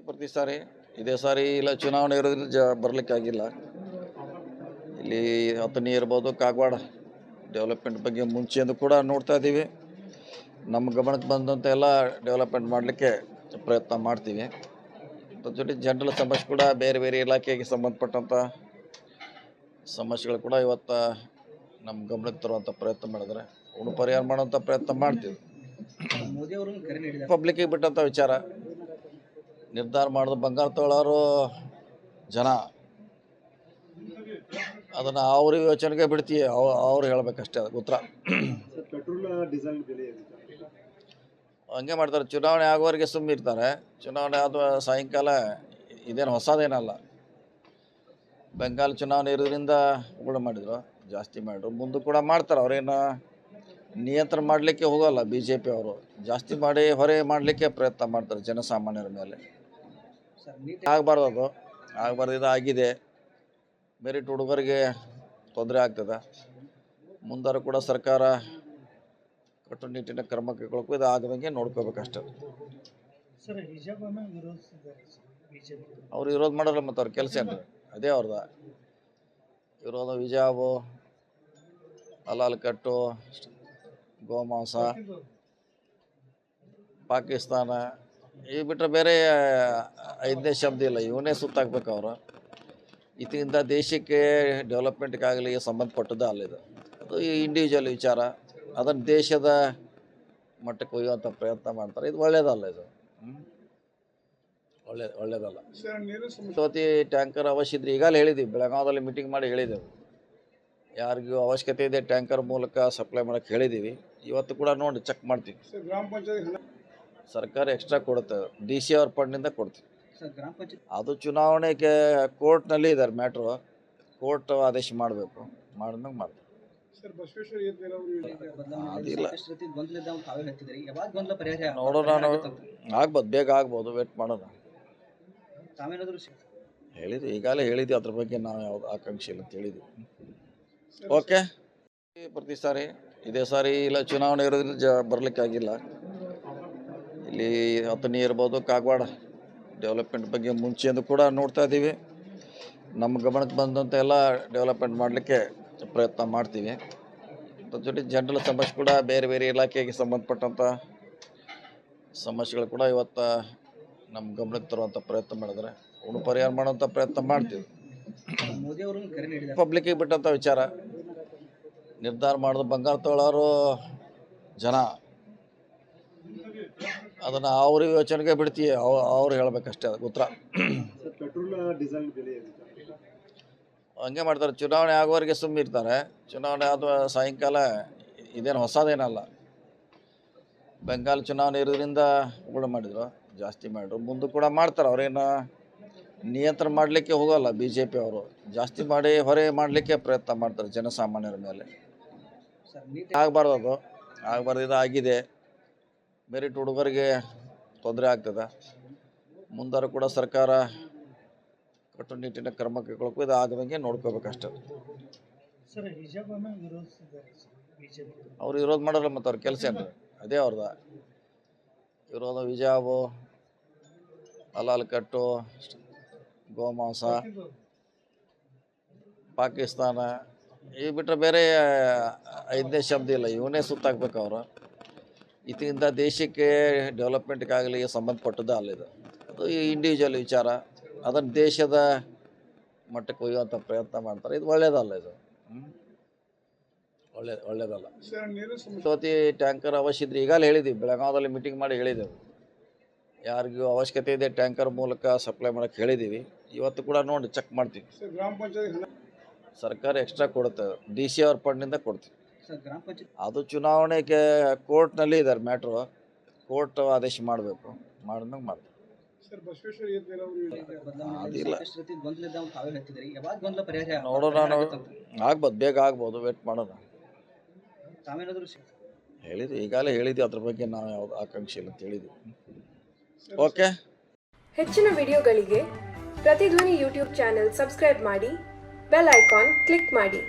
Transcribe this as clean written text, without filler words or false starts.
ಪ್ರತಿ ಸಾರಿ ಇದೇ ಸಾರಿ ಇಲ್ಲ ಚುನಾವಣೆ ಇರೋದ್ರಿಂದ ಬರಲಿಕ್ಕಾಗಿಲ್ಲ. ಇಲ್ಲಿ ಹತ್ತನೇ ಇರ್ಬೋದು ಕಾಗವಾಡ ಡೆವಲಪ್ಮೆಂಟ್ ಬಗ್ಗೆ ಮುಂಚೆಂದು ಕೂಡ ನೋಡ್ತಾ ಇದ್ದೀವಿ. ನಮ್ಮ ಗಮನಕ್ಕೆ ಬಂದಂಥ ಎಲ್ಲ ಡೆವಲಪ್ಮೆಂಟ್ ಮಾಡಲಿಕ್ಕೆ ಪ್ರಯತ್ನ ಮಾಡ್ತೀವಿ. ಅದ್ರ ಜೊತೆ ಜನರಲ್ ಸಮಸ್ಯೆ ಕೂಡ ಬೇರೆ ಬೇರೆ ಇಲಾಖೆಗೆ ಸಂಬಂಧಪಟ್ಟಂಥ ಸಮಸ್ಯೆಗಳು ಕೂಡ ಇವತ್ತು ನಮ್ಮ ಗಮನಕ್ಕೆ ತರುವಂಥ ಪ್ರಯತ್ನ ಮಾಡಿದ್ರೆ ಅವನು ಪರಿಹಾರ ಮಾಡುವಂಥ ಪ್ರಯತ್ನ ಮಾಡ್ತೀವಿ. ಪಬ್ಲಿಕ್ಕಿಗೆ ಬಿಟ್ಟಂಥ ವಿಚಾರ ನಿರ್ಧಾರ ಮಾಡೋದು ಬಂಗಾರ ತಗೊಳ್ಳೋರು ಜನ, ಅದನ್ನು ಅವ್ರ ಯೋಚನೆಗೆ ಬಿಡ್ತೀವಿ, ಅವ್ರು ಹೇಳಬೇಕಷ್ಟೇ ಅದಕ್ಕೆ ಉತ್ತರ. ಹಂಗೆ ಮಾಡ್ತಾರೆ. ಚುನಾವಣೆ ಆಗೋವರೆಗೆ ಸುಮ್ಮಿರ್ತಾರೆ. ಚುನಾವಣೆ ಆದ ಸಾಯಂಕಾಲ ಇದೇನು ಹೊಸದೇನಲ್ಲ. ಬೆಂಗಾಲ್ ಚುನಾವಣೆ ಇರೋದ್ರಿಂದ ಕೂಡ ಮಾಡಿದ್ರು, ಜಾಸ್ತಿ ಮಾಡಿದ್ರು, ಮುಂದೆ ಕೂಡ ಮಾಡ್ತಾರೆ. ಅವ್ರೇನು ನಿಯಂತ್ರಣ ಮಾಡಲಿಕ್ಕೆ ಹೋಗೋಲ್ಲ. BJP ಅವರು ಜಾಸ್ತಿ ಮಾಡಿ ಹೊರೆ ಮಾಡಲಿಕ್ಕೆ ಪ್ರಯತ್ನ ಮಾಡ್ತಾರೆ ಜನಸಾಮಾನ್ಯರ ಮೇಲೆ. ಆಗಬಾರ್ದು, ಅದು ಆಗಬಾರ್ದು. ಆಗಿದೆ. ಮೆರಿಟ್ ಹುಡುಗರಿಗೆ ತೊಂದರೆ ಆಗ್ತದೆ. ಮುಂದಾರು ಕೂಡ ಸರ್ಕಾರ ಕಟ್ಟುನಿಟ್ಟಿನ ಕ್ರಮ ಕೈಗೊಳ್ಳಬೇಕು. ಇದು ಆಗದಂಗೆ ನೋಡ್ಕೋಬೇಕಷ್ಟೆ. ಅವ್ರು ವಿರೋಧ ಮಾಡೋಲ್ಲ, ಮತ್ತು ಅವ್ರ ಕೆಲಸ ಏನು ಅದೇ ಅವ್ರದ ವಿರೋಧ. ಹಿಜಾಬು, ಹಲಾಲ್ ಕಟ್ಟು, ಗೋಮಾಂಸ, ಪಾಕಿಸ್ತಾನ ಈ ಬಿಟ್ಟರೆ ಬೇರೆ 5ನೇ ಶಬ್ದ ಇಲ್ಲ. ಇವನೇ ಸುತ್ತಾಕ್ಬೇಕು ಅವರು. ಇದರಿಂದ ದೇಶಕ್ಕೆ ಡೆವಲಪ್ಮೆಂಟ್ಗಾಗಲಿ ಸಂಬಂಧಪಟ್ಟದ್ದು ಅಲ್ಲಿದೆ. ಅದು ಇಂಡಿವಿಜುವಲ್ ವಿಚಾರ. ಅದನ್ನು ದೇಶದ ಮಟ್ಟಕ್ಕೆ ಒಯ್ಯುವಂಥ ಪ್ರಯತ್ನ ಮಾಡ್ತಾರೆ. ಇದು ಒಳ್ಳೆಯದಲ್ಲ. ಇದು ಒಳ್ಳೆಯದಲ್ಲ. ಇವತ್ತು ಟ್ಯಾಂಕರ್ ಅವಶ್ಯ ಇದ್ರೆ ಈಗಾಗಲೇ ಹೇಳಿದ್ದೀವಿ. ಬೆಳಗಾವದಲ್ಲಿ ಮೀಟಿಂಗ್ ಮಾಡಿ ಹೇಳಿದ್ದೆವು. ಯಾರಿಗೂ ಅವಶ್ಯಕತೆ ಇದೆ ಟ್ಯಾಂಕರ್ ಮೂಲಕ ಸಪ್ಲೈ ಮಾಡೋಕ್ಕೆ ಹೇಳಿದ್ದೀವಿ. ಇವತ್ತು ಕೂಡ ನೋಡಿ ಚೆಕ್ ಮಾಡ್ತೀವಿ. ಸರ್ಕಾರ ಎಕ್ಸ್ಟ್ರಾ ಕೊಡುತ್ತೆ. DC ಅವ್ರ ಫಂಡ್ನಿಂದ ಕೊಡ್ತೀವಿ. ಅದು ಚುನಾವಣೆಗೆ ಕೋರ್ಟ್ನಲ್ಲಿ ಇದ್ದಾರೆ ಮ್ಯಾಟ್ರು. ಕೋರ್ಟ್ ಆದೇಶ ಮಾಡಬೇಕು. ಮಾಡಿದ್ಮೇಲೆ ಮಾಡ್ತೀವಿ. ಅದಿಲ್ಲ ನೋಡೋಣ. ಆಗ್ಬೋದು, ಬೇಗ ಆಗ್ಬೋದು. ವೇಟ್ ಮಾಡೋಣ. ಹೇಳಿದ್ವಿ, ಈಗಾಗಲೇ ಹೇಳಿದ್ವಿ. ಅದ್ರ ಬಗ್ಗೆ ನಾವು ಯಾವ್ದು ಆಕಾಂಕ್ಷೆ ಇಲ್ಲ ಅಂತ ಹೇಳಿದ್ವಿ. ಓಕೆ. ಪ್ರತಿ ಸಾರಿ ಇದೇ ಸಾರಿ ಇಲ್ಲ ಚುನಾವಣೆ ಇರೋದ್ರಿಂದ ಬರಲಿಕ್ಕಾಗಿಲ್ಲ. ಇಲ್ಲಿ ಹತ್ತನೇ ಇರ್ಬೋದು ಕಾಗವಾಡ ಡೆವಲಪ್ಮೆಂಟ್ ಬಗ್ಗೆ ಮುಂಚೆಂದು ಕೂಡ ನೋಡ್ತಾ ಇದ್ದೀವಿ. ನಮ್ಮ ಗಮನಕ್ಕೆ ಬಂದಂಥ ಎಲ್ಲ ಡೆವಲಪ್ಮೆಂಟ್ ಮಾಡಲಿಕ್ಕೆ ಪ್ರಯತ್ನ ಮಾಡ್ತೀವಿ. ಅದ್ರ ಜೊತೆ ಜನರಲ್ ಸಮಸ್ಯೆ ಕೂಡ ಬೇರೆ ಬೇರೆ ಇಲಾಖೆಗೆ ಸಂಬಂಧಪಟ್ಟಂಥ ಸಮಸ್ಯೆಗಳು ಕೂಡ ಇವತ್ತು ನಮ್ಮ ಗಮನಕ್ಕೆ ತರುವಂಥ ಪ್ರಯತ್ನ ಮಾಡಿದ್ರೆ ಅವನು ಪರಿಹಾರ ಮಾಡುವಂಥ ಪ್ರಯತ್ನ ಮಾಡ್ತೀವಿ. ಪಬ್ಲಿಕ್ಕಿಗೆ ಬಿಟ್ಟಂಥ ವಿಚಾರ ನಿರ್ಧಾರ ಮಾಡೋದು ಬಂಗಾರ ತಗೊಳ್ಳೋರು ಜನ, ಅದನ್ನು ಅವ್ರ ಯೋಚನೆಗೆ ಬಿಡ್ತೀವಿ, ಅವ್ರು ಹೇಳಬೇಕಷ್ಟೇ ಅದಕ್ಕೆ ಉತ್ತರ. ಹಂಗೆ ಮಾಡ್ತಾರೆ. ಚುನಾವಣೆ ಆಗೋವರೆಗೆ ಸುಮ್ಮಿರ್ತಾರೆ. ಚುನಾವಣೆ ಆದ ಸಾಯಂಕಾಲ ಇದೇನು ಹೊಸದೇನಲ್ಲ. ಬೆಂಗಾಲ್ ಚುನಾವಣೆ ಇರೋದ್ರಿಂದ ಕೂಡ ಮಾಡಿದ್ರು, ಜಾಸ್ತಿ ಮಾಡಿದ್ರು, ಮುಂದೆ ಕೂಡ ಮಾಡ್ತಾರೆ. ಅವ್ರೇನು ನಿಯಂತ್ರಣ ಮಾಡಲಿಕ್ಕೆ ಹೋಗೋಲ್ಲ. BJP ಅವರು ಜಾಸ್ತಿ ಮಾಡಿ ಹೊರೆ ಮಾಡಲಿಕ್ಕೆ ಪ್ರಯತ್ನ ಮಾಡ್ತಾರೆ ಜನಸಾಮಾನ್ಯರ ಮೇಲೆ. ಆಗಬಾರ್ದು, ಅದು ಆಗಬಾರ್ದು. ಆಗಿದೆ. ಮೆರಿಟ್ ಹುಡುಗರಿಗೆ ತೊಂದರೆ ಆಗ್ತದೆ. ಮುಂದಾರು ಕೂಡ ಸರ್ಕಾರ ಕಟ್ಟುನಿಟ್ಟಿನ ಕ್ರಮ ಕೈಗೊಳ್ಳಬೇಕು. ಇದು ಆಗದಂಗೆ ನೋಡ್ಕೋಬೇಕಷ್ಟೆ. ಅವ್ರು ವಿರೋಧ ಮಾಡೋಲ್ಲ, ಮತ್ತು ಅವ್ರ ಕೆಲಸ ಏನು ಅದೇ ಅವ್ರದ ವಿರೋಧ. ಹಿಜಾಬು, ಹಲಾಲ್ ಕಟ್ಟು, ಗೋಮಾಂಸ, ಪಾಕಿಸ್ತಾನ ಈ ಬಿಟ್ಟರೆ ಬೇರೆ 5ನೇ ಶಬ್ದ ಇಲ್ಲ. ಇವನೇ ಸುತ್ತಾಕ್ಬೇಕು ಅವರು. ಇದರಿಂದ ದೇಶಕ್ಕೆ ಡೆವಲಪ್ಮೆಂಟ್ಗಾಗಲಿ ಸಂಬಂಧಪಟ್ಟದ್ದು ಅಲ್ಲಿದೆ. ಅದು ಇಂಡಿವಿಜುವಲ್ ವಿಚಾರ. ಅದನ್ನು ದೇಶದ ಮಟ್ಟಕ್ಕೆ ಒಯ್ಯುವಂಥ ಪ್ರಯತ್ನ ಮಾಡ್ತಾರೆ. ಇದು ಒಳ್ಳೆಯದಲ್ಲ. ಇದು ಒಳ್ಳೆಯದಲ್ಲ. ಇವತ್ತು ಟ್ಯಾಂಕರ್ ಅವಶ್ಯ ಇದ್ರೆ ಈಗಾಗಲೇ ಹೇಳಿದ್ದೀವಿ. ಬೆಳಗಾವದಲ್ಲಿ ಮೀಟಿಂಗ್ ಮಾಡಿ ಹೇಳಿದ್ದೆವು. ಯಾರಿಗೂ ಅವಶ್ಯಕತೆ ಇದೆ ಟ್ಯಾಂಕರ್ ಮೂಲಕ ಸಪ್ಲೈ ಮಾಡೋಕ್ಕೆ ಹೇಳಿದ್ದೀವಿ. ಇವತ್ತು ಕೂಡ ನೋಡಿ ಚೆಕ್ ಮಾಡ್ತೀವಿ. ಸರ್ಕಾರ ಎಕ್ಸ್ಟ್ರಾ ಕೊಡುತ್ತೆ. DC ಅವ್ರ ಫಂಡ್ನಿಂದ ಕೊಡ್ತೀವಿ. ಅದು ಚುನಾವಣೆಗೆ ಕೋರ್ಟ್ನಲ್ಲಿ ಇದ್ದಾರೆ ಮ್ಯಾಟ್ರು. ಕೋರ್ಟ್ ಆದೇಶ ಮಾಡಬೇಕು. ಮಾಡಿದ್ಮೇಲೆ ಮಾಡ್ತೀವಿ. ಅದಿಲ್ಲ ನೋಡೋಣ. ಆಗ್ಬೋದು, ಬೇಗ ಆಗ್ಬೋದು. ವೇಟ್ ಮಾಡೋಣ. ಹೇಳಿದ್ವಿ, ಈಗಾಗಲೇ ಹೇಳಿದ್ವಿ. ಅದ್ರ ಬಗ್ಗೆ ನಾವು ಯಾವ್ದು ಆಕಾಂಕ್ಷೆ ಇಲ್ಲ ಅಂತ ಹೇಳಿದ್ವಿ. ಓಕೆ. ಹೆಚ್ಚಿನ ವಿಡಿಯೋಗಳಿಗೆ ಪ್ರತಿಧ್ವನಿ YouTube ಚಾನೆಲ್ ಸಬ್ಸ್ಕ್ರೈಬ್ ಮಾಡಿ, ಬೆಲ್ ಐಕಾನ್ ಕ್ಲಿಕ್ ಮಾಡಿ.